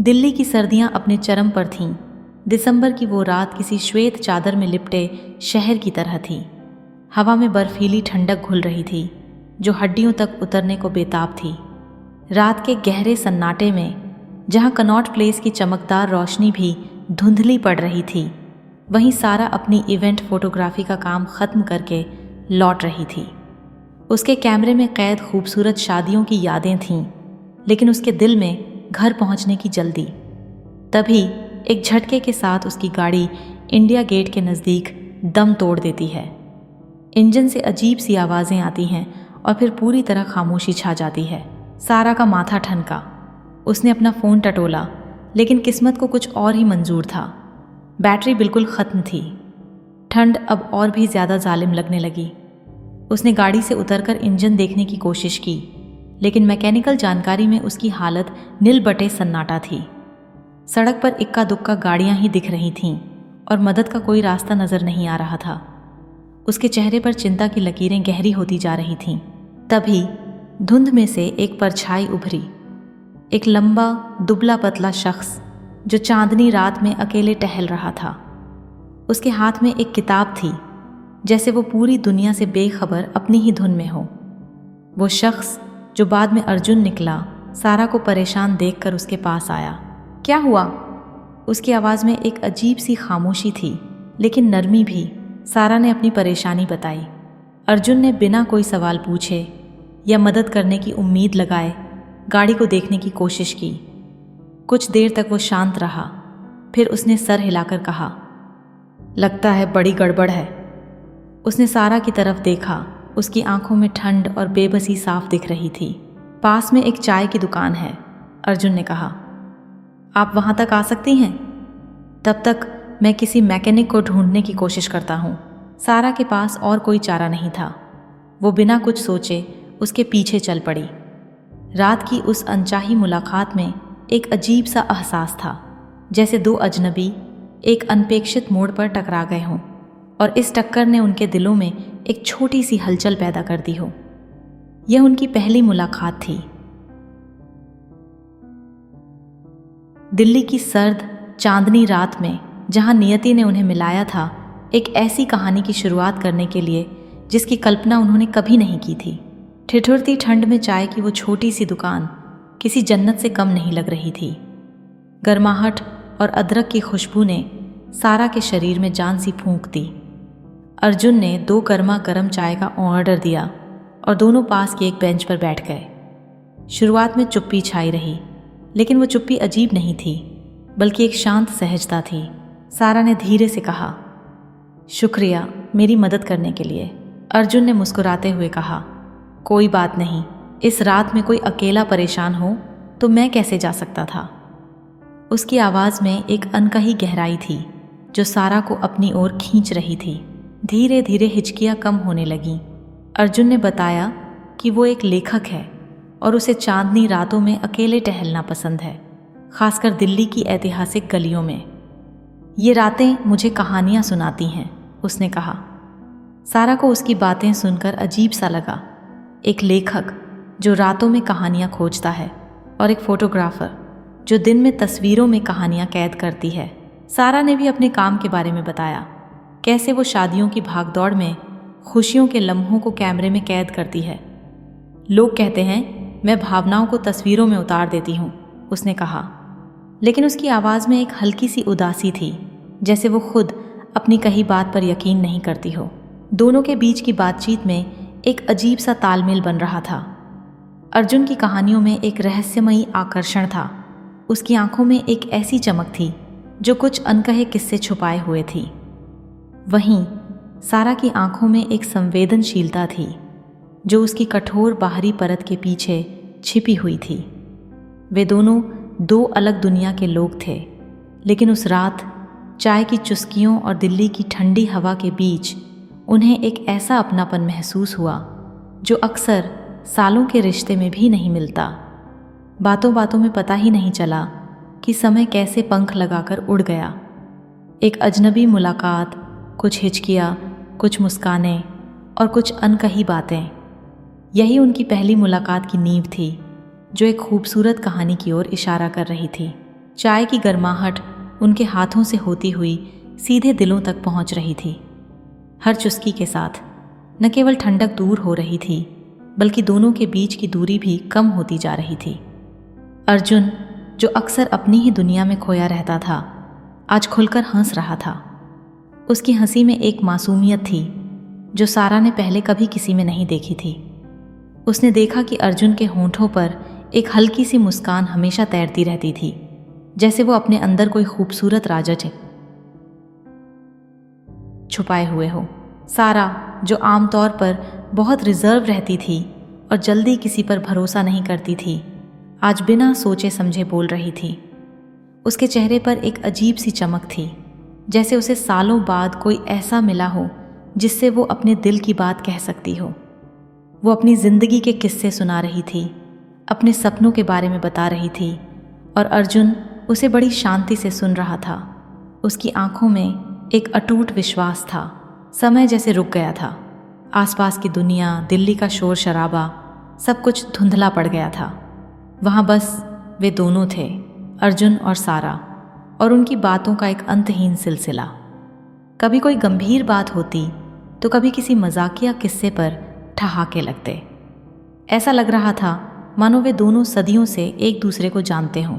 दिल्ली की सर्दियां अपने चरम पर थीं। दिसंबर की वो रात किसी श्वेत चादर में लिपटे शहर की तरह थी। हवा में बर्फीली ठंडक घुल रही थी जो हड्डियों तक उतरने को बेताब थी। रात के गहरे सन्नाटे में जहां कनॉट प्लेस की चमकदार रोशनी भी धुंधली पड़ रही थी, वहीं सारा अपनी इवेंट फोटोग्राफी का काम ख़त्म करके लौट रही थी। उसके कैमरे में कैद खूबसूरत शादियों की यादें थीं, लेकिन उसके दिल में घर पहुंचने की जल्दी। तभी एक झटके के साथ उसकी गाड़ी इंडिया गेट के नज़दीक दम तोड़ देती है। इंजन से अजीब सी आवाज़ें आती हैं और फिर पूरी तरह खामोशी छा जाती है। सारा का माथा ठनका। उसने अपना फ़ोन टटोला, लेकिन किस्मत को कुछ और ही मंजूर था। बैटरी बिल्कुल ख़त्म थी। ठंड अब और भी ज़्यादा जालिम लगने लगी। उसने गाड़ी से उतरकर इंजन देखने की कोशिश की, लेकिन मैकेनिकल जानकारी में उसकी हालत नील बटे सन्नाटा थी। सड़क पर इक्का दुक्का गाड़ियां ही दिख रही थीं और मदद का कोई रास्ता नजर नहीं आ रहा था। उसके चेहरे पर चिंता की लकीरें गहरी होती जा रही थीं। तभी धुंध में से एक परछाई उभरी। एक लंबा दुबला पतला शख्स जो चांदनी रात में अकेले टहल रहा था। उसके हाथ में एक किताब थी, जैसे वो पूरी दुनिया से बेखबर अपनी ही धुन में हो। वो शख्स जो बाद में अर्जुन निकला, सारा को परेशान देखकर उसके पास आया। क्या हुआ? उसकी आवाज़ में एक अजीब सी खामोशी थी, लेकिन नरमी भी। सारा ने अपनी परेशानी बताई। अर्जुन ने बिना कोई सवाल पूछे या मदद करने की उम्मीद लगाए गाड़ी को देखने की कोशिश की। कुछ देर तक वो शांत रहा, फिर उसने सर हिलाकर कहा, लगता है बड़ी गड़बड़ है। उसने सारा की तरफ देखा। उसकी आंखों में ठंड और बेबसी साफ दिख रही थी। पास में एक चाय की दुकान है, अर्जुन ने कहा। आप वहां तक आ सकती हैं? तब तक मैं किसी मैकेनिक को ढूंढने की कोशिश करता हूँ। सारा के पास और कोई चारा नहीं था। वो बिना कुछ सोचे उसके पीछे चल पड़ी। रात की उस अनचाही मुलाकात में एक अजीब सा एहसास था, जैसे दो अजनबी एक अनपेक्षित मोड़ पर टकरा गए हों और इस टक्कर ने उनके दिलों में एक छोटी सी हलचल पैदा कर दी हो। यह उनकी पहली मुलाकात थी। दिल्ली की सर्द चांदनी रात में, जहां नियति ने उन्हें मिलाया था, एक ऐसी कहानी की शुरुआत करने के लिए जिसकी कल्पना उन्होंने कभी नहीं की थी। ठिठुरती ठंड में चाय की वो छोटी सी दुकान किसी जन्नत से कम नहीं लग रही थी। गर्माहट और अदरक की खुशबू ने सारा के शरीर में जान सी फूंक दी। अर्जुन ने 2 गर्मा गर्म चाय का ऑर्डर दिया और दोनों पास की एक बेंच पर बैठ गए। शुरुआत में चुप्पी छाई रही, लेकिन वो चुप्पी अजीब नहीं थी, बल्कि एक शांत सहजता थी। सारा ने धीरे से कहा, शुक्रिया मेरी मदद करने के लिए। अर्जुन ने मुस्कुराते हुए कहा, कोई बात नहीं। इस रात में कोई अकेला परेशान हो तो मैं कैसे जा सकता था। उसकी आवाज़ में एक अनकही गहराई थी जो सारा को अपनी ओर खींच रही थी। धीरे धीरे हिचकियाँ कम होने लगीं। अर्जुन ने बताया कि वो एक लेखक है और उसे चांदनी रातों में अकेले टहलना पसंद है, खासकर दिल्ली की ऐतिहासिक गलियों में। ये रातें मुझे कहानियाँ सुनाती हैं, उसने कहा। सारा को उसकी बातें सुनकर अजीब सा लगा। एक लेखक जो रातों में कहानियाँ खोजता है और एक फोटोग्राफर जो दिन में तस्वीरों में कहानियाँ कैद करती है। सारा ने भी अपने काम के बारे में बताया, कैसे वो शादियों की भागदौड़ में खुशियों के लम्हों को कैमरे में कैद करती है। लोग कहते हैं मैं भावनाओं को तस्वीरों में उतार देती हूँ, उसने कहा। लेकिन उसकी आवाज़ में एक हल्की सी उदासी थी, जैसे वो खुद अपनी कही बात पर यकीन नहीं करती हो। दोनों के बीच की बातचीत में एक अजीब सा तालमेल बन रहा था। अर्जुन की कहानियों में एक रहस्यमयी आकर्षण था। उसकी आंखों में एक ऐसी चमक थी जो कुछ अनकहे किस्से छुपाए हुए थी। वहीं सारा की आंखों में एक संवेदनशीलता थी जो उसकी कठोर बाहरी परत के पीछे छिपी हुई थी। वे दोनों 2 अलग दुनिया के लोग थे, लेकिन उस रात चाय की चुस्कियों और दिल्ली की ठंडी हवा के बीच उन्हें एक ऐसा अपनापन महसूस हुआ जो अक्सर सालों के रिश्ते में भी नहीं मिलता। बातों बातों में पता ही नहीं चला कि समय कैसे पंख लगाकर उड़ गया। एक अजनबी मुलाकात, कुछ हिचकियाँ, कुछ मुस्कानें और कुछ अनकही बातें, यही उनकी पहली मुलाकात की नींव थी जो एक खूबसूरत कहानी की ओर इशारा कर रही थी। चाय की गर्माहट उनके हाथों से होती हुई सीधे दिलों तक पहुंच रही थी। हर चुस्की के साथ न केवल ठंडक दूर हो रही थी, बल्कि दोनों के बीच की दूरी भी कम होती जा रही थी। अर्जुन, जो अक्सर अपनी ही दुनिया में खोया रहता था, आज खुलकर हंस रहा था। उसकी हंसी में एक मासूमियत थी जो सारा ने पहले कभी किसी में नहीं देखी थी। उसने देखा कि अर्जुन के होंठों पर एक हल्की सी मुस्कान हमेशा तैरती रहती थी, जैसे वो अपने अंदर कोई खूबसूरत राजा छुपाए हुए हो। सारा, जो आमतौर पर बहुत रिजर्व रहती थी और जल्दी किसी पर भरोसा नहीं करती थी, आज बिना सोचे समझे बोल रही थी। उसके चेहरे पर एक अजीब सी चमक थी, जैसे उसे सालों बाद कोई ऐसा मिला हो जिससे वो अपने दिल की बात कह सकती हो। वो अपनी ज़िंदगी के किस्से सुना रही थी, अपने सपनों के बारे में बता रही थी, और अर्जुन उसे बड़ी शांति से सुन रहा था। उसकी आंखों में एक अटूट विश्वास था। समय जैसे रुक गया था। आसपास की दुनिया, दिल्ली का शोर शराबा, सब कुछ धुंधला पड़ गया था। वहाँ बस वे दोनों थे, अर्जुन और सारा, और उनकी बातों का एक अंतहीन सिलसिला। कभी कोई गंभीर बात होती तो कभी किसी मजाकिया किस्से पर ठहाके लगते। ऐसा लग रहा था मानो वे दोनों सदियों से एक दूसरे को जानते हों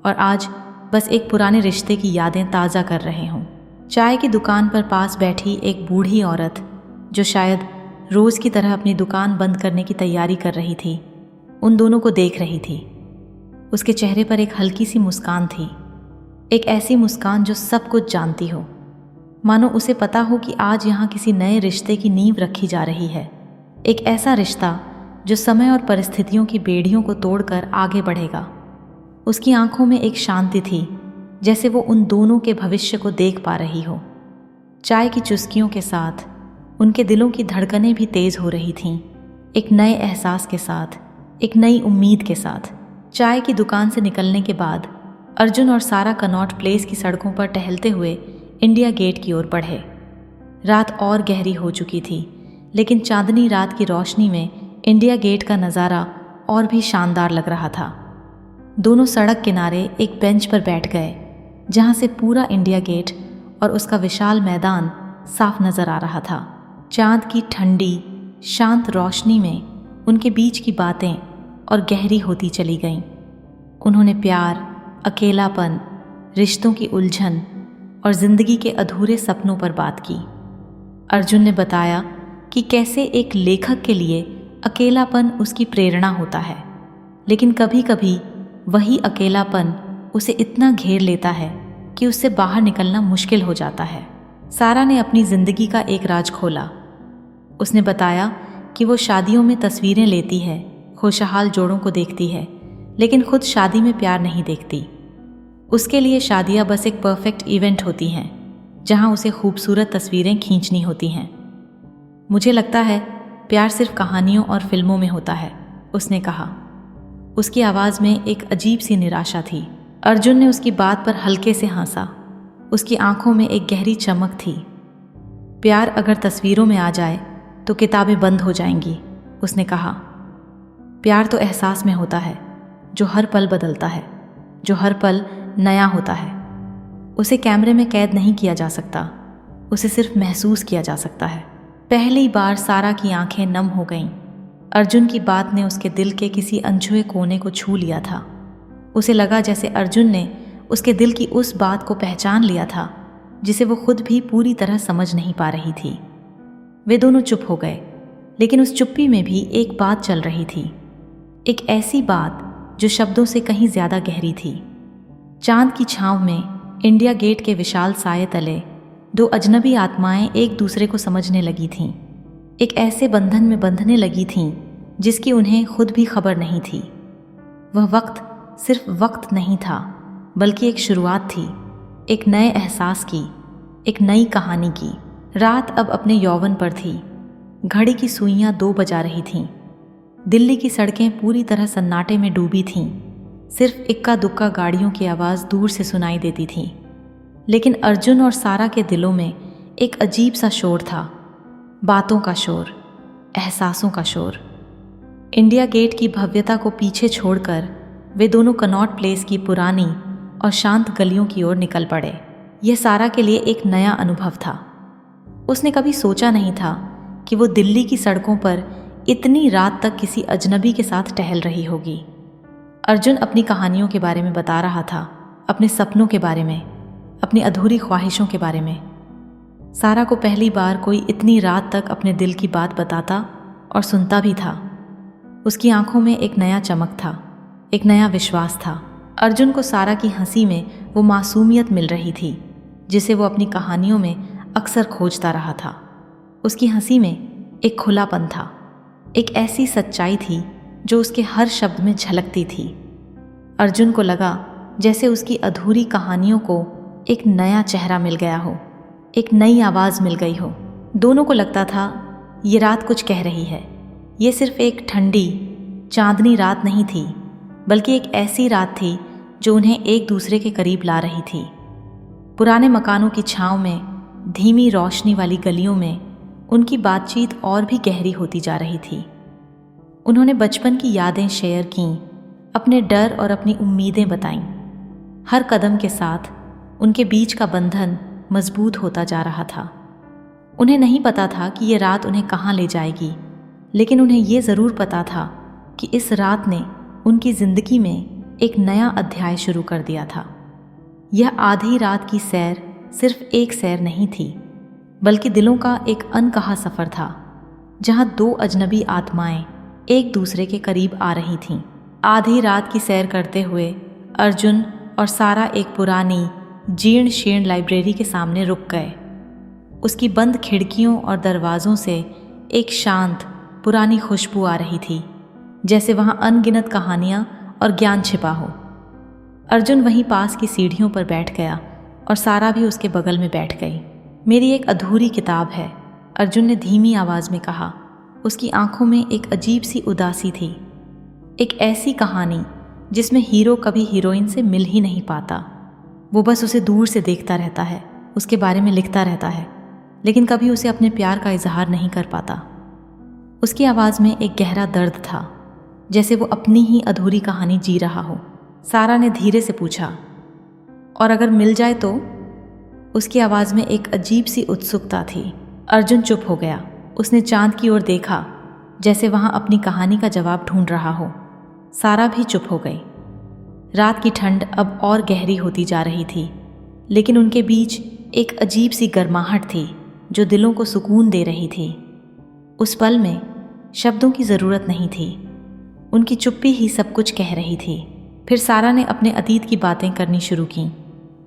और आज बस एक पुराने रिश्ते की यादें ताज़ा कर रहे हों। चाय की दुकान पर पास बैठी एक बूढ़ी औरत, जो शायद रोज़ की तरह अपनी दुकान बंद करने की तैयारी कर रही थी, उन दोनों को देख रही थी। उसके चेहरे पर एक हल्की सी मुस्कान थी, एक ऐसी मुस्कान जो सब कुछ जानती हो, मानो उसे पता हो कि आज यहाँ किसी नए रिश्ते की नींव रखी जा रही है। एक ऐसा रिश्ता जो समय और परिस्थितियों की बेड़ियों को तोड़कर आगे बढ़ेगा। उसकी आंखों में एक शांति थी, जैसे वो उन दोनों के भविष्य को देख पा रही हो। चाय की चुस्कियों के साथ उनके दिलों की धड़कनें भी तेज हो रही थीं, एक नए एहसास के साथ, एक नई उम्मीद के साथ। चाय की दुकान से निकलने के बाद अर्जुन और सारा कनॉट प्लेस की सड़कों पर टहलते हुए इंडिया गेट की ओर बढ़े। रात और गहरी हो चुकी थी, लेकिन चांदनी रात की रोशनी में इंडिया गेट का नज़ारा और भी शानदार लग रहा था। दोनों सड़क किनारे एक बेंच पर बैठ गए, जहां से पूरा इंडिया गेट और उसका विशाल मैदान साफ नज़र आ रहा था। चांद की ठंडी शांत रोशनी में उनके बीच की बातें और गहरी होती चली गईं। उन्होंने प्यार, अकेलापन, रिश्तों की उलझन और ज़िंदगी के अधूरे सपनों पर बात की। अर्जुन ने बताया कि कैसे एक लेखक के लिए अकेलापन उसकी प्रेरणा होता है, लेकिन कभी कभी वही अकेलापन उसे इतना घेर लेता है कि उससे बाहर निकलना मुश्किल हो जाता है। सारा ने अपनी ज़िंदगी का एक राज खोला। उसने बताया कि वो शादियों में तस्वीरें लेती है, खुशहाल जोड़ों को देखती है, लेकिन खुद शादी में प्यार नहीं देखती। उसके लिए शादियां बस एक परफेक्ट इवेंट होती हैं, जहां उसे खूबसूरत तस्वीरें खींचनी होती हैं। मुझे लगता है प्यार सिर्फ कहानियों और फिल्मों में होता है, उसने कहा। उसकी आवाज़ में एक अजीब सी निराशा थी। अर्जुन ने उसकी बात पर हल्के से हंसा। उसकी आंखों में एक गहरी चमक थी। प्यार अगर तस्वीरों में आ जाए तो किताबें बंद हो जाएंगी, उसने कहा। प्यार तो एहसास में होता है, जो हर पल बदलता है, जो हर पल नया होता है। उसे कैमरे में कैद नहीं किया जा सकता, उसे सिर्फ महसूस किया जा सकता है। पहली बार सारा की आंखें नम हो गईं। अर्जुन की बात ने उसके दिल के किसी अनछुए कोने को छू लिया था। उसे लगा जैसे अर्जुन ने उसके दिल की उस बात को पहचान लिया था जिसे वो खुद भी पूरी तरह समझ नहीं पा रही थी। वे दोनों चुप हो गए, लेकिन उस चुप्पी में भी एक बात चल रही थी, एक ऐसी बात जो शब्दों से कहीं ज्यादा गहरी थी। चांद की छांव में इंडिया गेट के विशाल साये तले दो अजनबी आत्माएं एक दूसरे को समझने लगी थीं, एक ऐसे बंधन में बंधने लगी थीं जिसकी उन्हें खुद भी खबर नहीं थी। वह वक्त सिर्फ वक्त नहीं था, बल्कि एक शुरुआत थी, एक नए एहसास की, एक नई कहानी की। रात अब अपने यौवन पर थी। घड़ी की सुइयां 2 बजा रही थीं। दिल्ली की सड़कें पूरी तरह सन्नाटे में डूबी थीं। सिर्फ इक्का दुक्का गाड़ियों की आवाज़ दूर से सुनाई देती थी। लेकिन अर्जुन और सारा के दिलों में एक अजीब सा शोर था, बातों का शोर, एहसासों का शोर। इंडिया गेट की भव्यता को पीछे छोड़कर वे दोनों कनॉट प्लेस की पुरानी और शांत गलियों की ओर निकल पड़े। यह सारा के लिए एक नया अनुभव था। उसने कभी सोचा नहीं था कि वो दिल्ली की सड़कों पर इतनी रात तक किसी अजनबी के साथ टहल रही होगी। अर्जुन अपनी कहानियों के बारे में बता रहा था, अपने सपनों के बारे में, अपनी अधूरी ख्वाहिशों के बारे में। सारा को पहली बार कोई इतनी रात तक अपने दिल की बात बताता और सुनता भी था। उसकी आंखों में एक नया चमक था, एक नया विश्वास था। अर्जुन को सारा की हंसी में वो मासूमियत मिल रही थी जिसे वो अपनी कहानियों में अक्सर खोजता रहा था। उसकी हंसी में एक खुलापन था, एक ऐसी सच्चाई थी जो उसके हर शब्द में झलकती थी। अर्जुन को लगा जैसे उसकी अधूरी कहानियों को एक नया चेहरा मिल गया हो, एक नई आवाज़ मिल गई हो। दोनों को लगता था ये रात कुछ कह रही है। ये सिर्फ एक ठंडी चांदनी रात नहीं थी, बल्कि एक ऐसी रात थी जो उन्हें एक दूसरे के करीब ला रही थी। पुराने मकानों की छांव में, धीमी रोशनी वाली गलियों में उनकी बातचीत और भी गहरी होती जा रही थी। उन्होंने बचपन की यादें शेयर कीं, अपने डर और अपनी उम्मीदें बताईं। हर कदम के साथ उनके बीच का बंधन मजबूत होता जा रहा था। उन्हें नहीं पता था कि ये रात उन्हें कहाँ ले जाएगी, लेकिन उन्हें ये ज़रूर पता था कि इस रात ने उनकी ज़िंदगी में एक नया अध्याय शुरू कर दिया था। यह आधी रात की सैर सिर्फ एक सैर नहीं थी, बल्कि दिलों का एक अनकहा सफ़र था, जहाँ दो अजनबी आत्माएं एक दूसरे के करीब आ रही थीं। आधी रात की सैर करते हुए अर्जुन और सारा एक पुरानी जीर्ण शीर्ण लाइब्रेरी के सामने रुक गए। उसकी बंद खिड़कियों और दरवाज़ों से एक शांत पुरानी खुशबू आ रही थी, जैसे वहाँ अनगिनत कहानियाँ और ज्ञान छिपा हो। अर्जुन वहीं पास की सीढ़ियों पर बैठ गया और सारा भी उसके बगल में बैठ गई। मेरी एक अधूरी किताब है, अर्जुन ने धीमी आवाज़ में कहा। उसकी आंखों में एक अजीब सी उदासी थी, एक ऐसी कहानी जिसमें हीरो कभी हीरोइन से मिल ही नहीं पाता। वो बस उसे दूर से देखता रहता है, उसके बारे में लिखता रहता है, लेकिन कभी उसे अपने प्यार का इजहार नहीं कर पाता। उसकी आवाज़ में एक गहरा दर्द था, जैसे वो अपनी ही अधूरी कहानी जी रहा हो। सारा ने धीरे से पूछा, और अगर मिल जाए तो? उसकी आवाज़ में एक अजीब सी उत्सुकता थी। अर्जुन चुप हो गया। उसने चांद की ओर देखा, जैसे वहाँ अपनी कहानी का जवाब ढूंढ रहा हो। सारा भी चुप हो गई। रात की ठंड अब और गहरी होती जा रही थी, लेकिन उनके बीच एक अजीब सी गर्माहट थी जो दिलों को सुकून दे रही थी। उस पल में शब्दों की ज़रूरत नहीं थी, उनकी चुप्पी ही सब कुछ कह रही थी। फिर सारा ने अपने अतीत की बातें करनी शुरू की।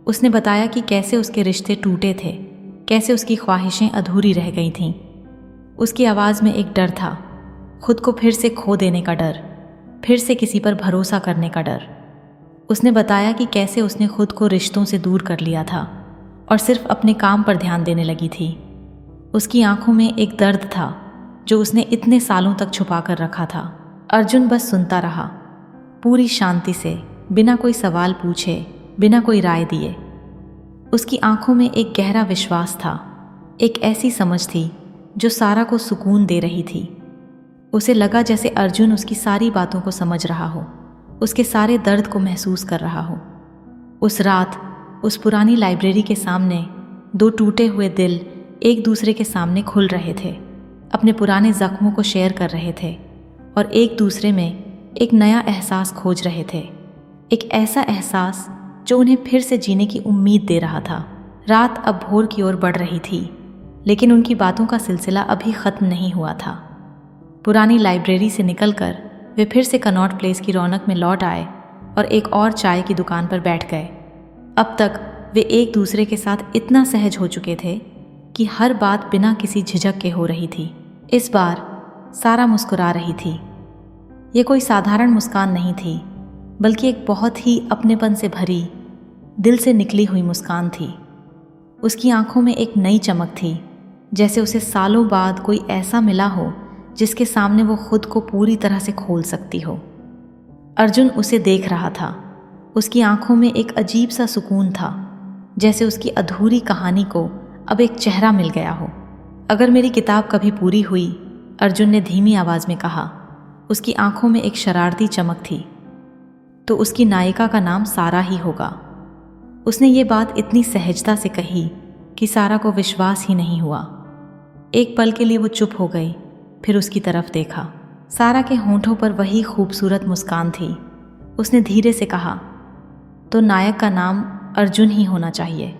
उसने बताया कि कैसे उसके रिश्ते टूटे थे, कैसे उसकी ख्वाहिशें अधूरी रह गई थीं। उसकी आवाज़ में एक डर था, खुद को फिर से खो देने का डर, फिर से किसी पर भरोसा करने का डर। उसने बताया कि कैसे उसने खुद को रिश्तों से दूर कर लिया था और सिर्फ अपने काम पर ध्यान देने लगी थी। उसकी आंखों में एक दर्द था जो उसने इतने सालों तक छुपा कर रखा था। अर्जुन बस सुनता रहा, पूरी शांति से, बिना कोई सवाल पूछे, बिना कोई राय दिए। उसकी आंखों में एक गहरा विश्वास था, एक ऐसी समझ थी जो सारा को सुकून दे रही थी। उसे लगा जैसे अर्जुन उसकी सारी बातों को समझ रहा हो, उसके सारे दर्द को महसूस कर रहा हो। उस रात उस पुरानी लाइब्रेरी के सामने दो टूटे हुए दिल एक दूसरे के सामने खुल रहे थे, अपने पुराने जख्मों को शेयर कर रहे थे और एक दूसरे में एक नया एहसास खोज रहे थे, एक ऐसा एहसास जो उन्हें फिर से जीने की उम्मीद दे रहा था। रात अब भोर की ओर बढ़ रही थी, लेकिन उनकी बातों का सिलसिला अभी ख़त्म नहीं हुआ था। पुरानी लाइब्रेरी से निकलकर वे फिर से कनॉट प्लेस की रौनक में लौट आए और एक और चाय की दुकान पर बैठ गए। अब तक वे एक दूसरे के साथ इतना सहज हो चुके थे कि हर बात बिना किसी झिझक के हो रही थी। इस बार सारा मुस्कुरा रही थी। ये कोई साधारण मुस्कान नहीं थी, बल्कि एक बहुत ही अपनेपन से भरी, दिल से निकली हुई मुस्कान थी। उसकी आंखों में एक नई चमक थी, जैसे उसे सालों बाद कोई ऐसा मिला हो जिसके सामने वो खुद को पूरी तरह से खोल सकती हो। अर्जुन उसे देख रहा था। उसकी आंखों में एक अजीब सा सुकून था, जैसे उसकी अधूरी कहानी को अब एक चेहरा मिल गया हो। अगर मेरी किताब कभी पूरी हुई, अर्जुन ने धीमी आवाज़ में कहा। उसकी आंखों में एक शरारती चमक थी। तो उसकी नायिका का नाम सारा ही होगा। उसने ये बात इतनी सहजता से कही कि सारा को विश्वास ही नहीं हुआ। एक पल के लिए वो चुप हो गई, फिर उसकी तरफ देखा। सारा के होंठों पर वही खूबसूरत मुस्कान थी। उसने धीरे से कहा, तो नायक का नाम अर्जुन ही होना चाहिए।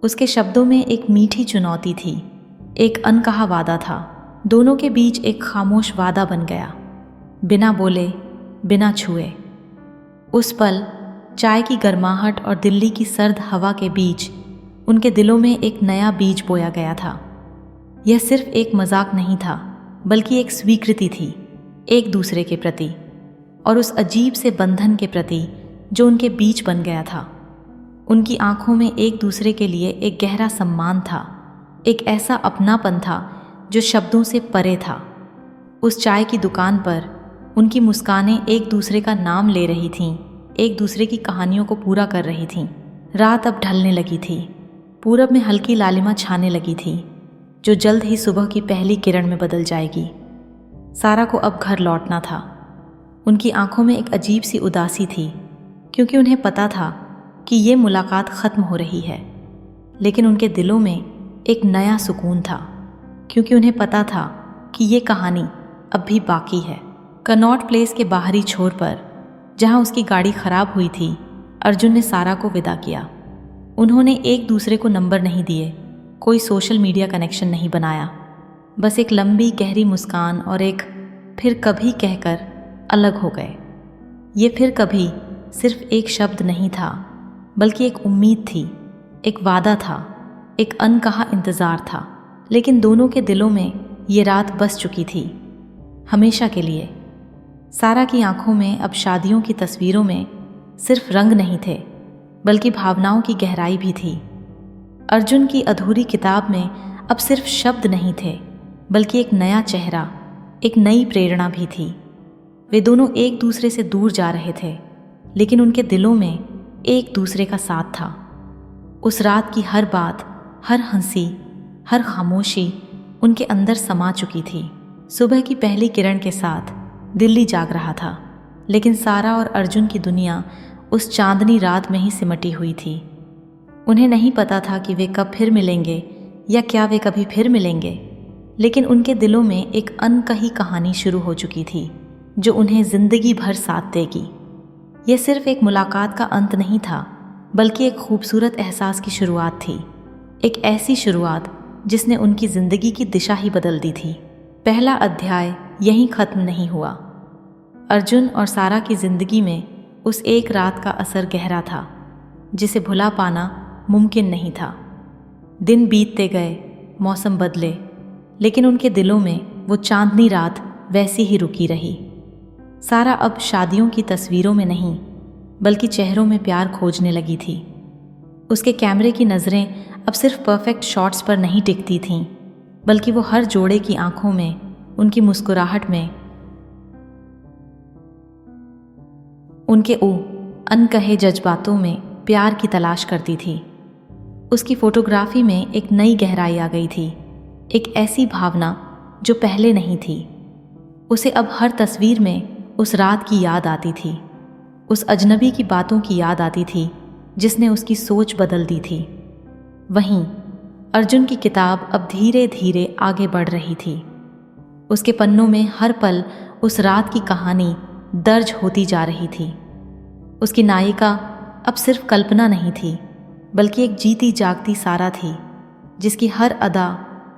उसके शब्दों में एक मीठी चुनौती थी, एक अनकहा वादा था। दोनों के बीच एक खामोश वादा बन गया, बिना बोले, बिना छुए। उस पल चाय की गर्माहट और दिल्ली की सर्द हवा के बीच उनके दिलों में एक नया बीज बोया गया था। यह सिर्फ एक मजाक नहीं था, बल्कि एक स्वीकृति थी, एक दूसरे के प्रति और उस अजीब से बंधन के प्रति जो उनके बीच बन गया था। उनकी आंखों में एक दूसरे के लिए एक गहरा सम्मान था, एक ऐसा अपनापन था जो शब्दों से परे था। उस चाय की दुकान पर उनकी मुस्कानें एक दूसरे का नाम ले रही थीं, एक दूसरे की कहानियों को पूरा कर रही थीं। रात अब ढलने लगी थी, पूरब में हल्की लालिमा छाने लगी थी, जो जल्द ही सुबह की पहली किरण में बदल जाएगी। सारा को अब घर लौटना था। उनकी आंखों में एक अजीब सी उदासी थी, क्योंकि उन्हें पता था कि ये मुलाकात ख़त्म हो रही है। लेकिन उनके दिलों में एक नया सुकून था, क्योंकि उन्हें पता था कि ये कहानी अब भी बाकी है। कनॉट प्लेस के बाहरी छोर पर, जहाँ उसकी गाड़ी खराब हुई थी, अर्जुन ने सारा को विदा किया। उन्होंने एक दूसरे को नंबर नहीं दिए, कोई सोशल मीडिया कनेक्शन नहीं बनाया, बस एक लंबी गहरी मुस्कान और एक फिर कभी कहकर अलग हो गए। ये फिर कभी सिर्फ एक शब्द नहीं था, बल्कि एक उम्मीद थी, एक वादा था, एक अनकहा इंतज़ार था। लेकिन दोनों के दिलों में ये रात बस चुकी थी, हमेशा के लिए। सारा की आंखों में अब शादियों की तस्वीरों में सिर्फ रंग नहीं थे, बल्कि भावनाओं की गहराई भी थी। अर्जुन की अधूरी किताब में अब सिर्फ शब्द नहीं थे, बल्कि एक नया चेहरा, एक नई प्रेरणा भी थी। वे दोनों एक दूसरे से दूर जा रहे थे, लेकिन उनके दिलों में एक दूसरे का साथ था। उस रात की हर बात, हर हंसी, हर खामोशी उनके अंदर समा चुकी थी। सुबह की पहली किरण के साथ दिल्ली जाग रहा था, लेकिन सारा और अर्जुन की दुनिया उस चांदनी रात में ही सिमटी हुई थी। उन्हें नहीं पता था कि वे कब फिर मिलेंगे या क्या वे कभी फिर मिलेंगे, लेकिन उनके दिलों में एक अनकही कहानी शुरू हो चुकी थी, जो उन्हें जिंदगी भर साथ देगी। यह सिर्फ एक मुलाकात का अंत नहीं था, बल्कि एक खूबसूरत एहसास की शुरुआत थी। एक ऐसी शुरुआत जिसने उनकी ज़िंदगी की दिशा ही बदल दी थी। पहला अध्याय यहीं ख़त्म नहीं हुआ। अर्जुन और सारा की ज़िंदगी में उस एक रात का असर गहरा था, जिसे भुला पाना मुमकिन नहीं था। दिन बीतते गए, मौसम बदले, लेकिन उनके दिलों में वो चांदनी रात वैसी ही रुकी रही। सारा अब शादियों की तस्वीरों में नहीं, बल्कि चेहरों में प्यार खोजने लगी थी। उसके कैमरे की नज़रें अब सिर्फ परफेक्ट शॉट्स पर नहीं टिकती थीं, बल्कि वो हर जोड़े की आंखों में, उनकी मुस्कुराहट में, उनके अनकहे जज्बातों में प्यार की तलाश करती थी। उसकी फोटोग्राफी में एक नई गहराई आ गई थी, एक ऐसी भावना जो पहले नहीं थी। उसे अब हर तस्वीर में उस रात की याद आती थी, उस अजनबी की बातों की याद आती थी जिसने उसकी सोच बदल दी थी। वहीं अर्जुन की किताब अब धीरे धीरे आगे बढ़ रही थी। उसके पन्नों में हर पल उस रात की कहानी दर्ज होती जा रही थी। उसकी नायिका अब सिर्फ कल्पना नहीं थी, बल्कि एक जीती जागती सारा थी, जिसकी हर अदा,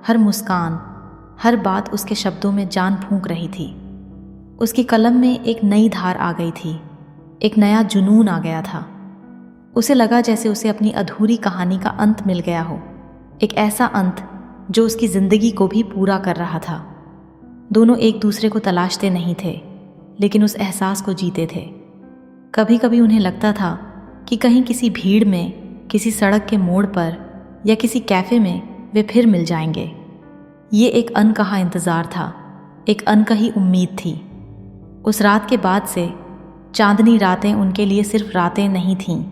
हर मुस्कान, हर बात उसके शब्दों में जान फूंक रही थी। उसकी कलम में एक नई धार आ गई थी, एक नया जुनून आ गया था। उसे लगा जैसे उसे अपनी अधूरी कहानी का अंत मिल गया हो, एक ऐसा अंत जो उसकी ज़िंदगी को भी पूरा कर रहा था। दोनों एक दूसरे को तलाशते नहीं थे, लेकिन उस एहसास को जीते थे। कभी कभी उन्हें लगता था कि कहीं किसी भीड़ में, किसी सड़क के मोड़ पर या किसी कैफ़े में वे फिर मिल जाएंगे। ये एक अनकहा इंतज़ार था, एक अनकही उम्मीद थी। उस रात के बाद से चांदनी रातें उनके लिए सिर्फ रातें नहीं थीं,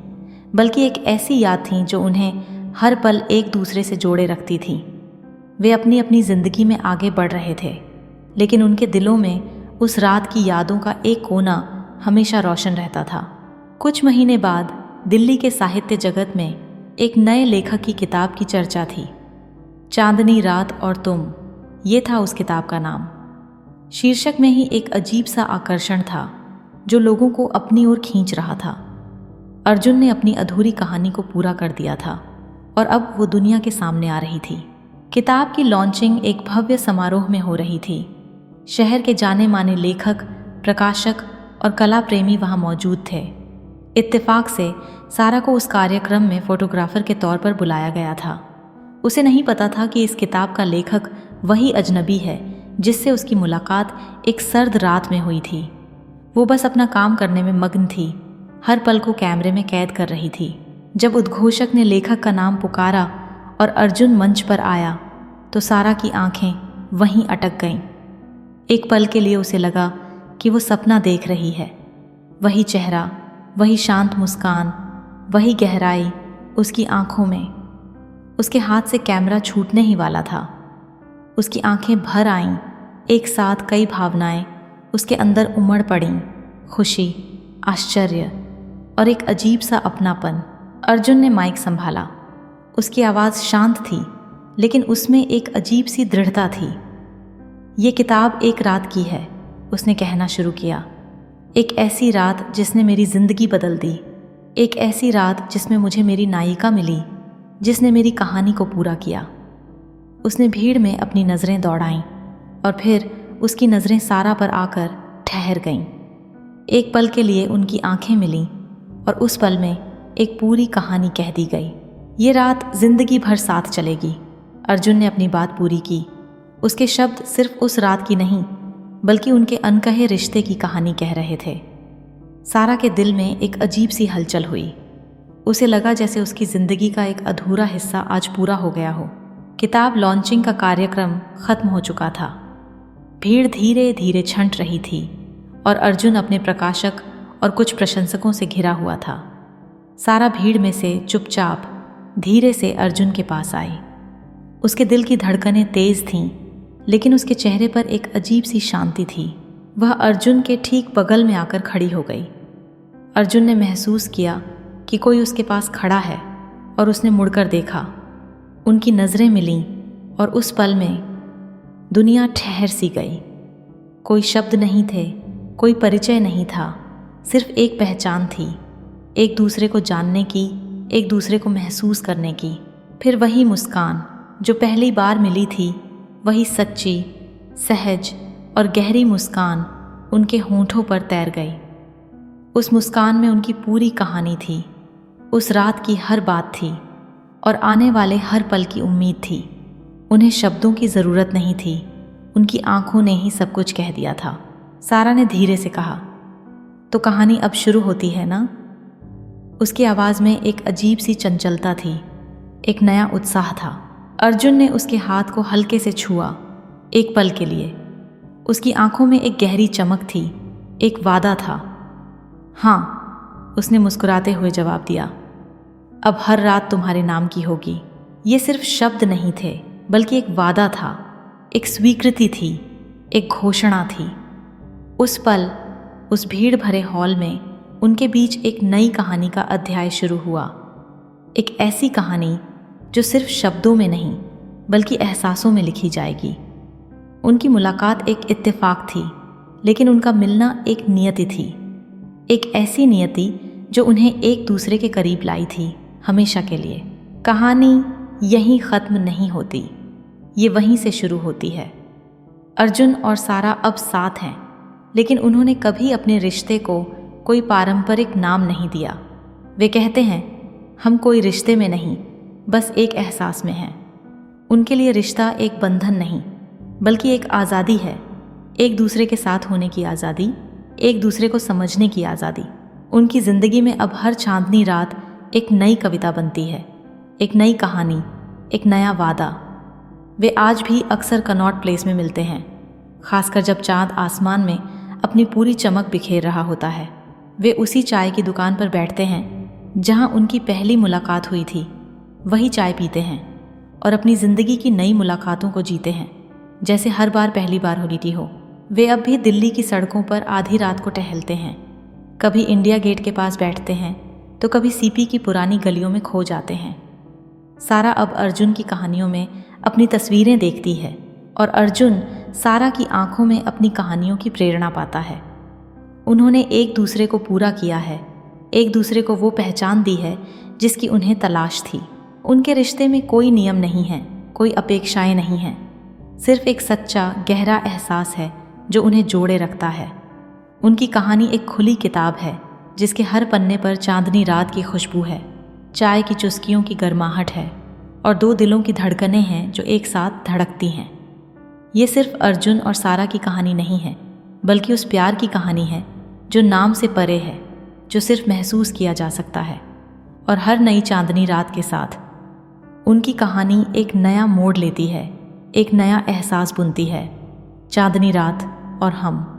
बल्कि एक ऐसी याद थी जो उन्हें हर पल एक दूसरे से जोड़े रखती थी। वे अपनी अपनी ज़िंदगी में आगे बढ़ रहे थे, लेकिन उनके दिलों में उस रात की यादों का एक कोना हमेशा रोशन रहता था। कुछ महीने बाद दिल्ली के साहित्य जगत में एक नए लेखक की किताब की चर्चा थी। चांदनी रात और तुम, ये था उस किताब का नाम। शीर्षक में ही एक अजीब सा आकर्षण था जो लोगों को अपनी ओर खींच रहा था। अर्जुन ने अपनी अधूरी कहानी को पूरा कर दिया था और अब वो दुनिया के सामने आ रही थी। किताब की लॉन्चिंग एक भव्य समारोह में हो रही थी। शहर के जाने माने लेखक, प्रकाशक और कला प्रेमी वहाँ मौजूद थे। इत्तेफाक से सारा को उस कार्यक्रम में फोटोग्राफर के तौर पर बुलाया गया था। उसे नहीं पता था कि इस किताब का लेखक वही अजनबी है जिससे उसकी मुलाकात एक सर्द रात में हुई थी। वो बस अपना काम करने में मग्न थी, हर पल को कैमरे में कैद कर रही थी। जब उद्घोषक ने लेखक का नाम पुकारा और अर्जुन मंच पर आया तो सारा की आंखें वहीं अटक गईं। एक पल के लिए उसे लगा कि वो सपना देख रही है। वही चेहरा, वही शांत मुस्कान, वही गहराई उसकी आंखों में। उसके हाथ से कैमरा छूटने ही वाला था। उसकी आंखें भर आईं, एक साथ कई भावनाएं उसके अंदर उमड़ पड़ीं, खुशी, आश्चर्य और एक अजीब सा अपनापन। अर्जुन ने माइक संभाला। उसकी आवाज़ शांत थी लेकिन उसमें एक अजीब सी दृढ़ता थी। ये किताब एक रात की है, उसने कहना शुरू किया। एक ऐसी रात जिसने मेरी ज़िंदगी बदल दी। एक ऐसी रात जिसमें मुझे मेरी नायिका मिली, जिसने मेरी कहानी को पूरा किया। उसने भीड़ में अपनी नज़रें दौड़ाईं और फिर उसकी नज़रें सारा पर आकर ठहर गईं। एक पल के लिए उनकी आंखें मिलीं और उस पल में एक पूरी कहानी कह दी गई। ये रात जिंदगी भर साथ चलेगी। अर्जुन ने अपनी बात पूरी की। उसके शब्द सिर्फ उस रात की नहीं बल्कि उनके अनकहे रिश्ते की कहानी कह रहे थे। सारा के दिल में एक अजीब सी हलचल हुई। उसे लगा जैसे उसकी ज़िंदगी का एक अधूरा हिस्सा आज पूरा हो गया हो। किताब लॉन्चिंग का कार्यक्रम ख़त्म हो चुका था। भीड़ धीरे धीरे छंट रही थी और अर्जुन अपने प्रकाशक और कुछ प्रशंसकों से घिरा हुआ था। सारा भीड़ में से चुपचाप धीरे से अर्जुन के पास आई। उसके दिल की धड़कनें तेज़ थीं लेकिन उसके चेहरे पर एक अजीब सी शांति थी। वह अर्जुन के ठीक बगल में आकर खड़ी हो गई। अर्जुन ने महसूस किया कि कोई उसके पास खड़ा है और उसने मुड़कर देखा। उनकी नज़रें मिलीं और उस पल में दुनिया ठहर सी गई। कोई शब्द नहीं थे, कोई परिचय नहीं था, सिर्फ एक पहचान थी, एक दूसरे को जानने की, एक दूसरे को महसूस करने की। फिर वही मुस्कान जो पहली बार मिली थी, वही सच्ची, सहज और गहरी मुस्कान उनके होंठों पर तैर गई। उस मुस्कान में उनकी पूरी कहानी थी, उस रात की हर बात थी और आने वाले हर पल की उम्मीद थी। उन्हें शब्दों की ज़रूरत नहीं थी, उनकी आंखों ने ही सब कुछ कह दिया था। सारा ने धीरे से कहा, तो कहानी अब शुरू होती है ना? उसकी आवाज़ में एक अजीब सी चंचलता थी, एक नया उत्साह था। अर्जुन ने उसके हाथ को हल्के से छुआ। एक पल के लिए उसकी आंखों में एक गहरी चमक थी, एक वादा था। हाँ, उसने मुस्कुराते हुए जवाब दिया, अब हर रात तुम्हारे नाम की होगी। ये सिर्फ शब्द नहीं थे बल्कि एक वादा था, एक स्वीकृति थी, एक घोषणा थी। उस पल, उस भीड़ भरे हॉल में उनके बीच एक नई कहानी का अध्याय शुरू हुआ। एक ऐसी कहानी जो सिर्फ शब्दों में नहीं बल्कि एहसासों में लिखी जाएगी। उनकी मुलाकात एक इत्तेफाक थी लेकिन उनका मिलना एक नियति थी, एक ऐसी नियति जो उन्हें एक दूसरे के करीब लाई थी हमेशा के लिए। कहानी यहीं ख़त्म नहीं होती, ये वहीं से शुरू होती है। अर्जुन और सारा अब साथ हैं लेकिन उन्होंने कभी अपने रिश्ते को कोई पारंपरिक नाम नहीं दिया। वे कहते हैं, हम कोई रिश्ते में नहीं, बस एक एहसास में हैं। उनके लिए रिश्ता एक बंधन नहीं बल्कि एक आज़ादी है, एक दूसरे के साथ होने की आज़ादी, एक दूसरे को समझने की आज़ादी। उनकी ज़िंदगी में अब हर चांदनी रात एक नई कविता बनती है, एक नई कहानी, एक नया वादा। वे आज भी अक्सर कनॉट प्लेस में मिलते हैं, खासकर जब चाँद आसमान में अपनी पूरी चमक बिखेर रहा होता है। वे उसी चाय की दुकान पर बैठते हैं जहाँ उनकी पहली मुलाकात हुई थी, वही चाय पीते हैं और अपनी ज़िंदगी की नई मुलाकातों को जीते हैं जैसे हर बार पहली बार होती हो। वे अब भी दिल्ली की सड़कों पर आधी रात को टहलते हैं, कभी इंडिया गेट के पास बैठते हैं, तो कभी सीपी की पुरानी गलियों में खो जाते हैं। सारा अब अर्जुन की कहानियों में अपनी तस्वीरें देखती है और अर्जुन सारा की आंखों में अपनी कहानियों की प्रेरणा पाता है। उन्होंने एक दूसरे को पूरा किया है, एक दूसरे को वो पहचान दी है जिसकी उन्हें तलाश थी। उनके रिश्ते में कोई नियम नहीं है, कोई अपेक्षाएं नहीं हैं, सिर्फ एक सच्चा गहरा एहसास है जो उन्हें जोड़े रखता है। उनकी कहानी एक खुली किताब है जिसके हर पन्ने पर चांदनी रात की खुशबू है, चाय की चुस्कियों की गर्माहट है और दो दिलों की धड़कनें हैं जो एक साथ धड़कती हैं। ये सिर्फ अर्जुन और सारा की कहानी नहीं है, बल्कि उस प्यार की कहानी है जो नाम से परे है, जो सिर्फ महसूस किया जा सकता है। और हर नई चांदनी रात के साथ उनकी कहानी एक नया मोड़ लेती है, एक नया एहसास बुनती है। चांदनी रात और हम।